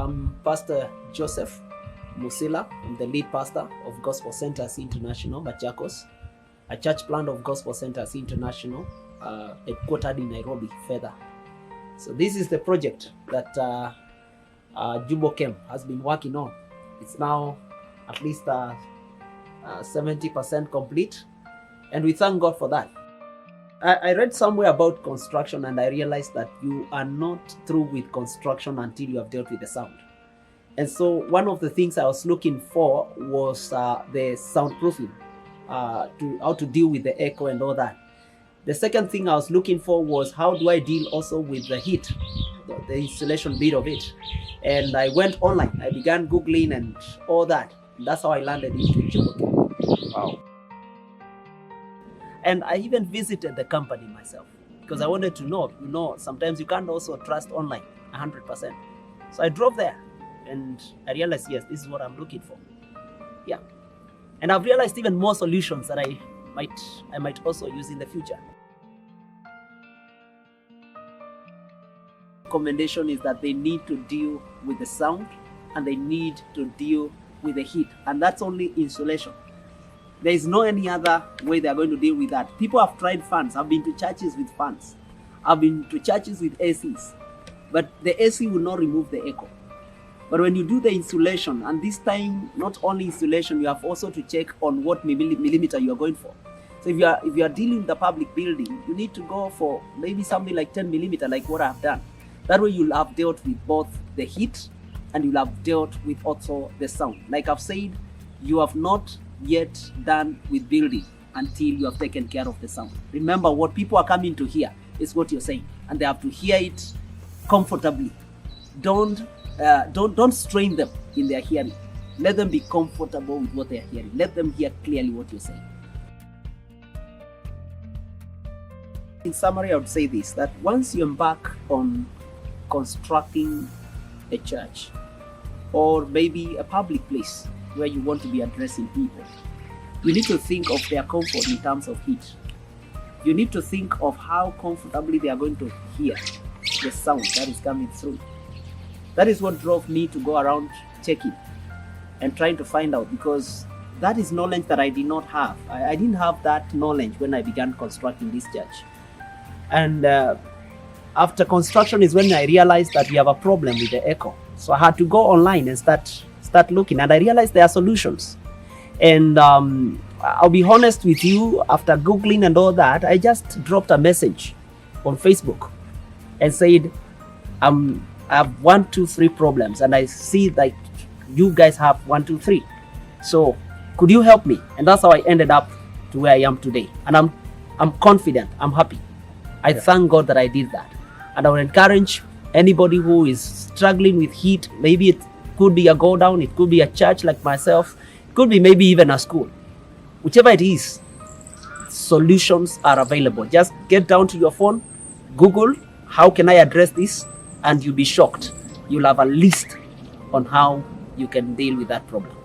I'm Pastor Joseph Musila. I'm the lead pastor of Gospel Centers International, Machakos, a church plant of Gospel Centers International, headquartered in Nairobi, further. So this is the project that Jubochem has been working on. It's now at least 70% complete, and we thank God for that. I read somewhere about construction, and I realized that you are not through with construction until you have dealt with the sound. And so one of the things I was looking for was the soundproofing, how to deal with the echo and all that. The second thing I was looking for was how do I deal also with the heat, the installation bit of it. And I went online. I began Googling and all that. And that's how I landed into Jubochem. Wow. And I even visited the company myself because I wanted to know, sometimes you can't also trust online 100%. So I drove there and I realized, yes, this is what I'm looking for. Yeah. And I've realized even more solutions that I might also use in the future. Recommendation is that they need to deal with the sound and they need to deal with the heat, and that's only insulation. There is no any other way they are going to deal with that. People have tried fans. I've been to churches with fans. I've been to churches with ACs, but the AC will not remove the echo. But when you do the insulation, and this time not only insulation, you have also to check on what millimeter you are going for. So if you are dealing with the public building, you need to go for maybe something like 10 millimeter, like what I've done. That way you'll have dealt with both the heat and you'll have dealt with also the sound. Like I've said, you have not yet done with building until you have taken care of the sound. Remember, what people are coming to hear is what you're saying, and they have to hear it comfortably. Don't strain them in their hearing. Let them be comfortable with what they are hearing. Let them hear clearly what you're saying. In summary, I would say this, that once you embark on constructing a church or maybe a public place where you want to be addressing people, you need to think of their comfort in terms of heat. You need to think of how comfortably they are going to hear the sound that is coming through. That is what drove me to go around checking and trying to find out, because that is knowledge that I did not have. I didn't have that knowledge when I began constructing this church. And after construction is when I realized that we have a problem with the echo. So I had to go online and start looking, and I realized there are solutions. And I'll be honest with you, after Googling and all that, I just dropped a message on Facebook and said, I have 1, 2, 3 problems, and I see that you guys have 1, 2, 3. So could you help me? And that's how I ended up to where I am today. And I'm confident, I'm happy. I thank God that I did that. And I would encourage anybody who is struggling with heat. Maybe it could be a go down, it could be a church like myself, it could be maybe even a school. Whichever it is, solutions are available. Just get down to your phone, Google, how can I address this? And you'll be shocked. You'll have a list on how you can deal with that problem.